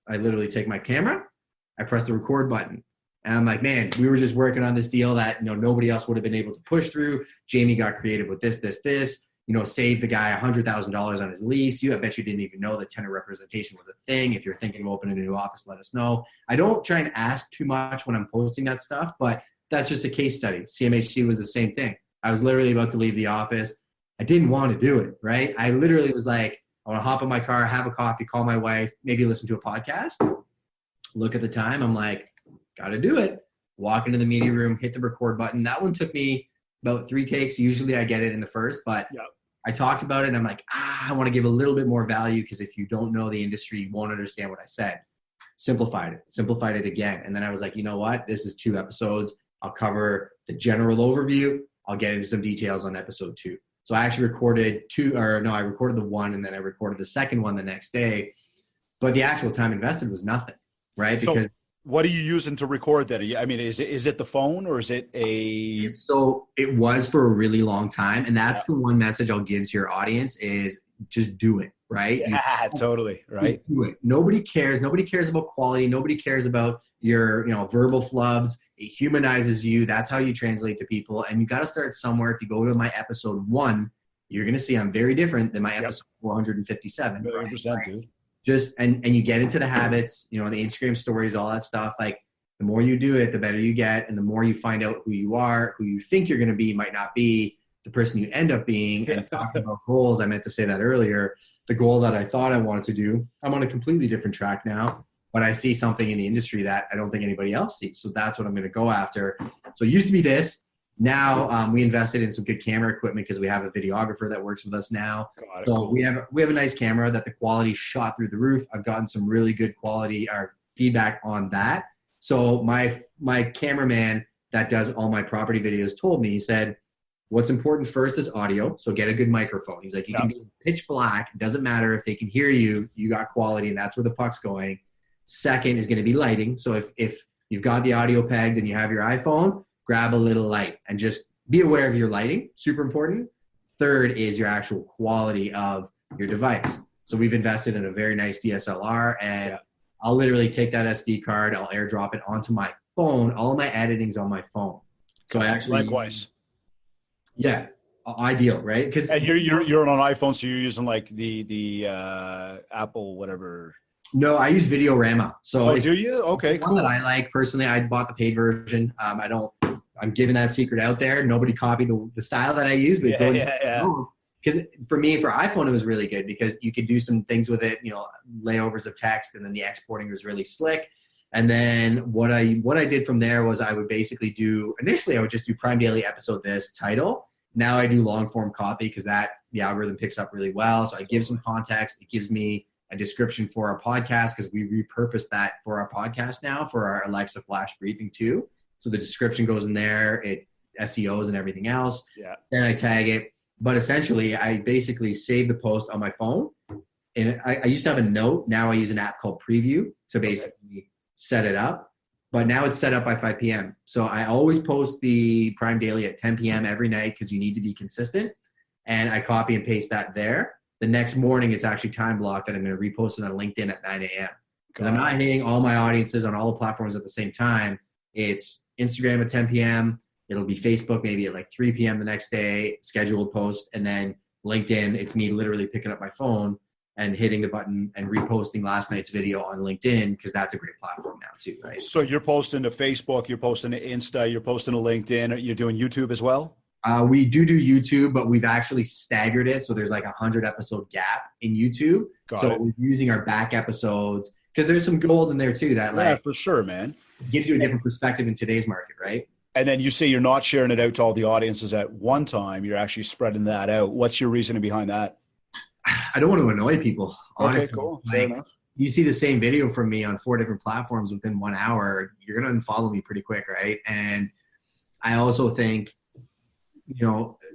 literally take my camera. I press the record button. And I'm like, man, we were just working on this deal that, nobody else would have been able to push through. Jamie got creative with this, saved the guy $100,000 on his lease. I bet you didn't even know that tenant representation was a thing. If you're thinking of opening a new office, let us know. I don't try and ask too much when I'm posting that stuff, but that's just a case study. CMHC was the same thing. I was literally about to leave the office. I didn't want to do it, right? I literally was like, I want to hop in my car, have a coffee, call my wife, maybe listen to a podcast. Look at the time. I'm like, got to do it. Walk into the media room, hit the record button. That one took me about 3 takes. Usually I get it in the first, but I talked about it and I'm like, I want to give a little bit more value because if you don't know the industry, you won't understand what I said. Simplified it again. And then I was like, you know what? This is 2 episodes. I'll cover the general overview. I'll get into some details on episode 2. So I actually recorded I recorded the one and then I recorded the second one the next day. But the actual time invested was nothing, right? Because what are you using to record that? I mean, is it the phone or is it a... So it was for a really long time. And that's the one message I'll give to your audience is just do it, right? Yeah, totally, right? Do it. Nobody cares. Nobody cares about quality. Nobody cares about your, verbal flubs. It humanizes you. That's how you translate to people. And you got to start somewhere. If you go to my episode 1, you're going to see I'm very different than my episode 457. 100%, dude. Just, and you get into the habits, the Instagram stories, all that stuff. Like the more you do it, the better you get. And the more you find out who you are, who you think you're going to be, might not be the person you end up being. And talking about goals, I meant to say that earlier. The goal that I thought I wanted to do, I'm on a completely different track now. But I see something in the industry that I don't think anybody else sees. So that's what I'm going to go after. So it used to be this. Now we invested in some good camera equipment because we have a videographer that works with us now. So we have a nice camera that the quality shot through the roof. I've gotten some really good quality or feedback on that. So my cameraman that does all my property videos told me, he said, what's important first is audio. So get a good microphone. He's like, you can be pitch black. It doesn't matter if they can hear you. You got quality, and that's where the puck's going. Second is going to be lighting. So if you've got the audio pegged and you have your iPhone, grab a little light and just be aware of your lighting. Super important. Third is your actual quality of your device. So we've invested in a very nice DSLR, and I'll literally take that SD card, I'll airdrop it onto my phone. All of my editing's on my phone. So I actually likewise. Yeah, ideal, right? Because you're on an iPhone, so you're using like the Apple whatever. No, I use Videorama. So do you? Okay, cool. One that I like personally. I bought the paid version. I'm giving that secret out there. Nobody copied the style that I use, but because for me, for iPhone, it was really good because you could do some things with it. Layovers of text, and then the exporting was really slick. And then what I did from there was I would basically initially I would just do Prime Daily episode this title. Now I do long form copy because the algorithm picks up really well. So I give some context. It gives me a description for our podcast because we repurpose that for our podcast now for our Alexa Flash briefing too. So the description goes in there, it SEOs and everything else. Yeah. Then I tag it. But essentially I basically save the post on my phone. And I used to have a note. Now I use an app called Preview to basically set it up. But now it's set up by 5 p.m. So I always post the Prime Daily at 10 p.m. every night because you need to be consistent. And I copy and paste that there. The next morning, it's actually time blocked that I'm going to repost it on LinkedIn at 9 a.m. Because I'm not hitting all my audiences on all the platforms at the same time. It's Instagram at 10 p.m. It'll be Facebook maybe at like 3 p.m. the next day, scheduled post. And then LinkedIn, it's me literally picking up my phone and hitting the button and reposting last night's video on LinkedIn because that's a great platform now too, right? So you're posting to Facebook, you're posting to Insta, you're posting to LinkedIn. You're doing YouTube as well? We do YouTube, but we've actually staggered it. So there's like 100 episode gap in YouTube. We're using our back episodes because there's some gold in there too that for sure, man, gives you a different perspective in today's market, right? And then you say you're not sharing it out to all the audiences at one time. You're actually spreading that out. What's your reasoning behind that? I don't want to annoy people, honestly. Okay, cool. Fair enough. You see the same video from me on 4 different platforms within 1 hour, you're going to unfollow me pretty quick, right? And I also think,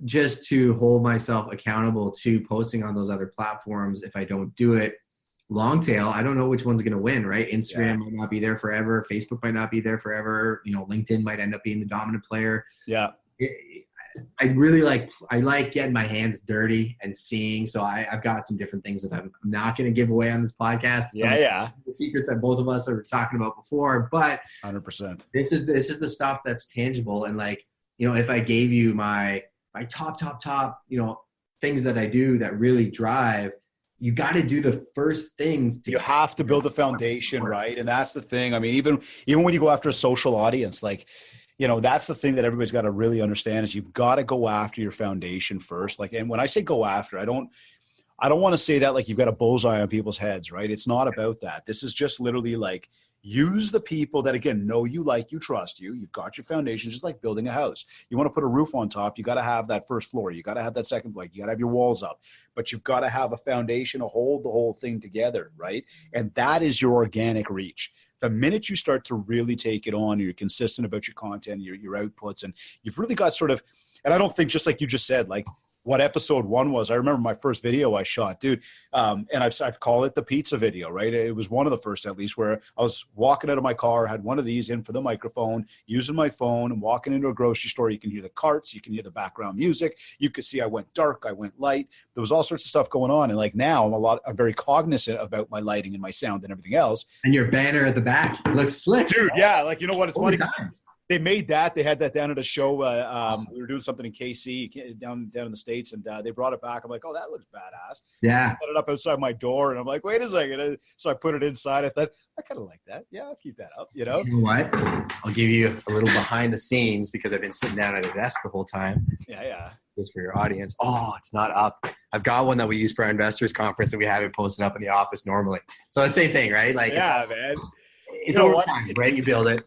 just to hold myself accountable to posting on those other platforms, if I don't do it long tail, I don't know which one's going to win, right? Instagram might not be there forever. Facebook might not be there forever. LinkedIn might end up being the dominant player. Yeah. I like getting my hands dirty and seeing. So I've got some different things that I'm not going to give away on this podcast. The secrets that both of us are talking about before, but 100%. This is the stuff that's tangible. And if I gave you my top, things that I do that really drive, you got to do the first things. You have to build the foundation, right? And that's the thing. I mean, even when you go after a social audience, that's the thing that everybody's got to really understand is you've got to go after your foundation first. And when I say go after, I don't want to say that like you've got a bullseye on people's heads, right? It's not about that. This is just literally like use the people that, again, know you, like you, trust you. You've got your foundation, just like building a house. You want to put a roof on top, you got to have that first floor. You got to have that second floor. You got to have your walls up. But you've got to have a foundation to hold the whole thing together, right? And that is your organic reach. The minute you start to really take it on, you're consistent about your content, your outputs, and you've really got sort of, and I don't think, just like you just said, like what episode 1 was. I remember my first video I shot, dude. And I've called it the pizza video, right? It was one of the first, at least, where I was walking out of my car, had one of these in for the microphone, using my phone, and walking into a grocery store. You can hear the carts, you can hear the background music. You could see I went dark, I went light. There was all sorts of stuff going on. And like now I'm very cognizant about my lighting and my sound and everything else. And your banner at the back looks slick. Dude, yeah. Like, you know what? It's funny. They made that. They had that down at a show. Awesome. We were doing something in KC, down in the States, and they brought it back. I'm like, oh, that looks badass. Yeah. I put it up outside my door, and I'm like, wait a second. So I put it inside. I thought, I kind of like that. Yeah, I'll keep that up, you know? You know what? I'll give you a little behind the scenes because I've been sitting down at a desk the whole time. Yeah. Just for your audience. Oh, it's not up. I've got one that we use for our investors conference, and we have it posted up in the office normally. So the same thing, right? Like, yeah, man. It's over time, right? You build it.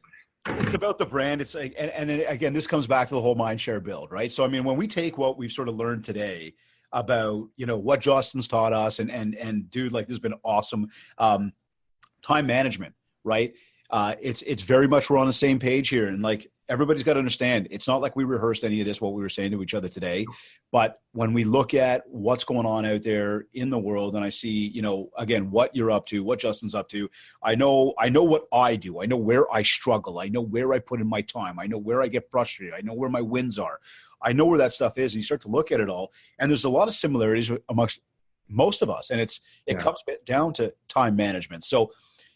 It's about the brand. It's like, and again, this comes back to the whole mindshare build, right? So, I mean, when we take what we've sort of learned today about, you know, what Justin's taught us and dude, like, this has been awesome. Time management, right? It's very much, we're on the same page here. And like, everybody's got to understand, it's not like we rehearsed any of this, what we were saying to each other today. But when we look at what's going on out there in the world, and I see, you know, again, what you're up to, what Justin's up to, I know what I do. I know where I struggle. I know where I put in my time. I know where I get frustrated. I know where my wins are. I know where that stuff is. And you start to look at it all. And there's a lot of similarities amongst most of us. And it comes down to time management. So,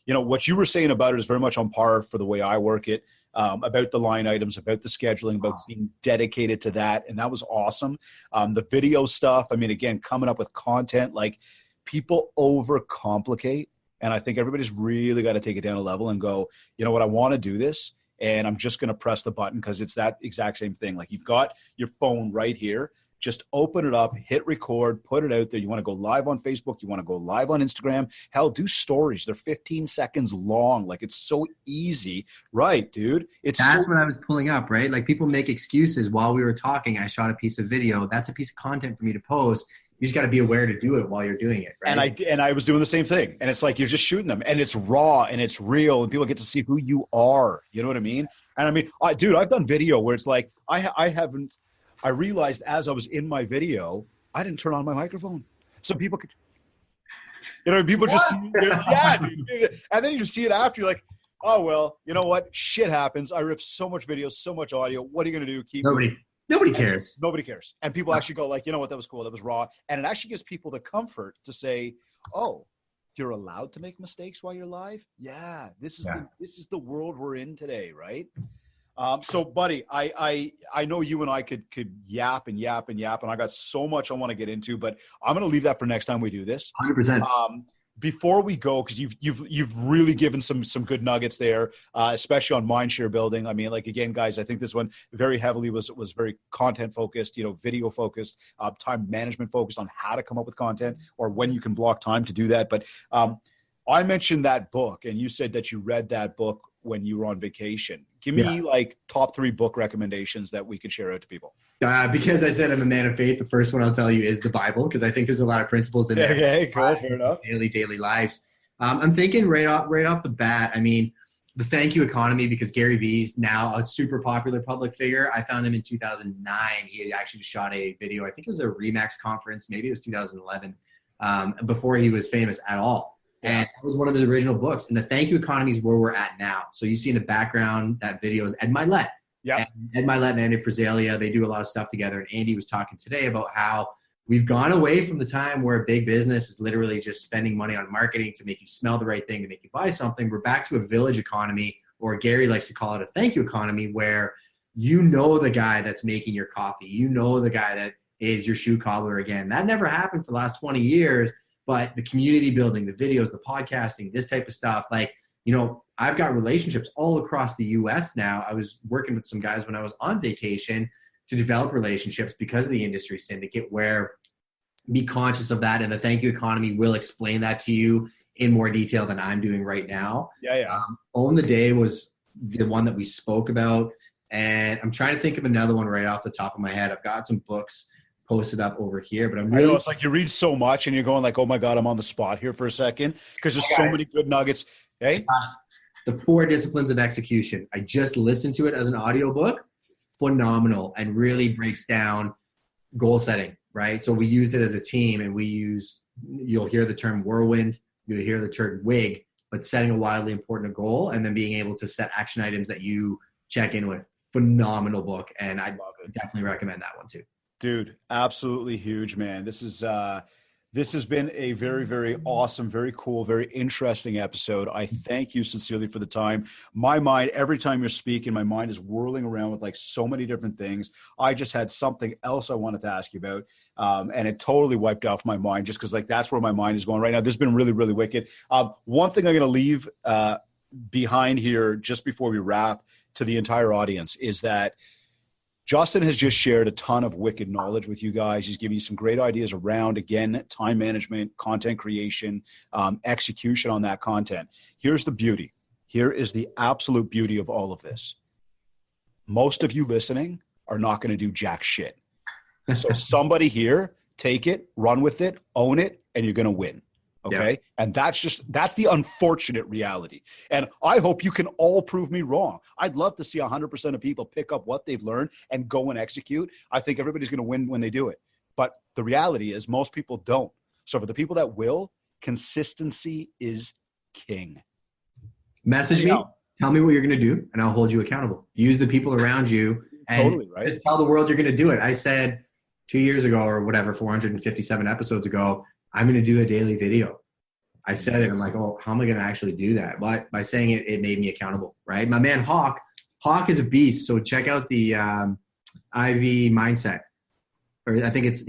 you know, what you were saying about it is very much on par for the way I work it, about the line items, about the scheduling, about being dedicated to that. And that was awesome. The video stuff, I mean, again, coming up with content, like people overcomplicate. And I think everybody's really got to take it down a level and go, you know what, I want to do this. And I'm just going to press the button because it's that exact same thing. Like you've got your phone right here. Just open it up, hit record, put it out there. You want to go live on Facebook. You want to go live on Instagram. Hell, do stories. They're 15 seconds long. Like, it's so easy. Right, dude? That's what I was pulling up, right? Like, people make excuses. While we were talking, I shot a piece of video. That's a piece of content for me to post. You just got to be aware to do it while you're doing it, right? And I was doing the same thing. And it's like you're just shooting them. And it's raw and it's real. And people get to see who you are. You know what I mean? And I mean, dude, I've done video where it's like I realized as I was in my video, I didn't turn on my microphone. So people could, you know, people just, yeah, dude. And then you see it after, you're like, oh, well, you know what? Shit happens. I ripped so much video, so much audio. What are you going to do? Nobody cares. Nobody cares. And people actually go like, you know what? That was cool. That was raw. And it actually gives people the comfort to say, oh, you're allowed to make mistakes while you're live. Yeah. This is the world we're in today. Right. So, buddy, I know you and I could yap and yap and yap, and I got so much I want to get into, but I'm going to leave that for next time we do this. 100%. Before we go, because you've really given some good nuggets there, especially on mindshare building. I mean, like, again, guys, I think this one very heavily was very content focused, you know, video focused, time management focused on how to come up with content or when you can block time to do that. But I mentioned that book, and you said that you read that book when you were on vacation. Give me like top 3 book recommendations that we could share out to people. Because I said I'm a man of faith, the first one I'll tell you is the Bible, because I think there's a lot of principles in there. Okay, cool, fair enough. Daily lives. I'm thinking right off the bat, I mean, the Thank You Economy, because Gary Vee's now a super popular public figure. I found him in 2009. He had actually shot a video. I think it was a Remax conference. Maybe it was 2011, before he was famous at all. And that was one of his original books. And the Thank You Economy is where we're at now. So you see in the background, that video is Ed Milet. Yeah. Ed Milet and Andy Frisella, they do a lot of stuff together. And Andy was talking today about how we've gone away from the time where big business is literally just spending money on marketing to make you smell the right thing, to make you buy something. We're back to a village economy, or Gary likes to call it a thank you economy, where you know the guy that's making your coffee. You know the guy that is your shoe cobbler again. That never happened for the last 20 years. But the community building, the videos, the podcasting, this type of stuff, like, you know, I've got relationships all across the US now. I was working with some guys when I was on vacation to develop relationships because of the industry syndicate, where be conscious of that. And the thank you economy will explain that to you in more detail than I'm doing right now. Yeah. Own the Day was the one that we spoke about. And I'm trying to think of another one right off the top of my head. I've got some books posted up over here, but I'm really... I know, it's like you read so much and you're going like, oh my God, I'm on the spot here for a second because there's so many good nuggets. Hey? The 4 Disciplines of Execution. I just listened to it as an audiobook. Phenomenal, and really breaks down goal setting, right? So we use it as a team, and you'll hear the term whirlwind, you'll hear the term wig, but setting a wildly important goal and then being able to set action items that you check in with. Phenomenal book, and I definitely recommend that one too. Dude, absolutely huge, man. This has been a very, very awesome, very cool, very interesting episode. I thank you sincerely for the time. My mind, every time you're speaking, my mind is whirling around with like so many different things. I just had something else I wanted to ask you about, and it totally wiped off my mind just because like that's where my mind is going right now. This has been really, really wicked. One thing I'm going to leave behind here just before we wrap to the entire audience is that Justin has just shared a ton of wicked knowledge with you guys. He's giving you some great ideas around, again, time management, content creation, execution on that content. Here's the beauty. Here is the absolute beauty of all of this. Most of you listening are not going to do jack shit. So somebody here, take it, run with it, own it, and you're going to win. Okay. Yeah. And that's the unfortunate reality. And I hope you can all prove me wrong. I'd love to see 100% of people pick up what they've learned and go and execute. I think everybody's going to win when they do it. But the reality is most people don't. So for the people that will, consistency is king. Message me, tell me what you're going to do, and I'll hold you accountable. Use the people around you and totally, right? Just tell the world you're going to do it. I said 2 years ago or whatever, 457 episodes ago, I'm going to do a daily video. I said it. I'm like, oh, how am I going to actually do that? But by saying it, it made me accountable, right? My man, Hawk is a beast. So check out the IV Mindset, or I think it's, IV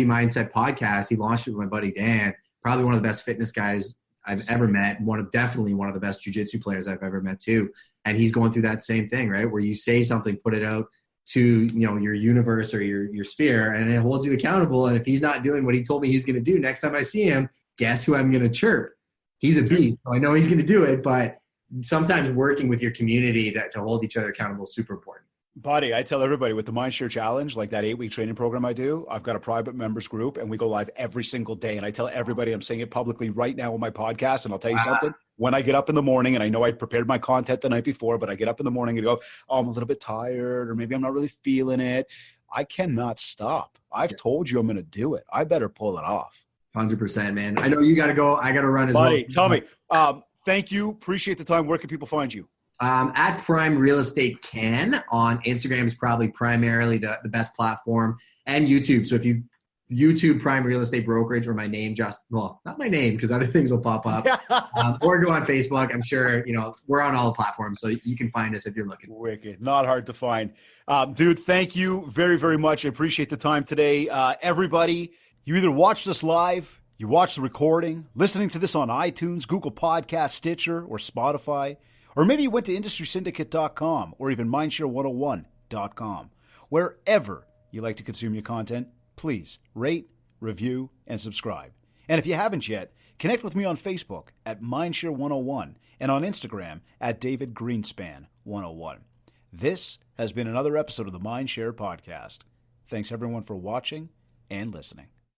Mindset podcast. He launched it with my buddy, Dan, probably one of the best fitness guys I've ever met. Definitely one of the best jiu-jitsu players I've ever met too. And he's going through that same thing, right? Where you say something, put it out to your universe or your sphere, and it holds you accountable. And if he's not doing what he told me he's going to do, next time I see him, guess who I'm going to chirp? He's a beast, so I know he's going to do it. But sometimes working with your community to hold each other accountable is super important. Buddy, I tell everybody with the Mindshare Challenge, like that 8-week training program I do, I've got a private members group and we go live every single day. And I tell everybody, I'm saying it publicly right now on my podcast. And I'll tell you something, when I get up in the morning, and I know I prepared my content the night before, but I get up in the morning and go, oh, I'm a little bit tired, or maybe I'm not really feeling it. I cannot stop. I've told you I'm going to do it. I better pull it off. 100%, man. I know you got to go. I got to run as Buddy, well. Tell me. Thank you. Appreciate the time. Where can people find you? At Prime Real Estate Can on Instagram is probably primarily the best platform, and YouTube. So if you YouTube Prime Real Estate Brokerage or my name, not my name because other things will pop up, or go on Facebook. I'm sure, we're on all the platforms, so you can find us if you're looking. Wicked. Not hard to find. Dude, thank you very, very much. I appreciate the time today. Everybody, you either watch this live, you watch the recording, listening to this on iTunes, Google Podcasts, Stitcher, or Spotify. Or maybe you went to industrysyndicate.com or even mindshare101.com. Wherever you like to consume your content, please rate, review, and subscribe. And if you haven't yet, connect with me on Facebook at Mindshare101 and on Instagram at DavidGreenspan101. This has been another episode of the Mindshare Podcast. Thanks everyone for watching and listening.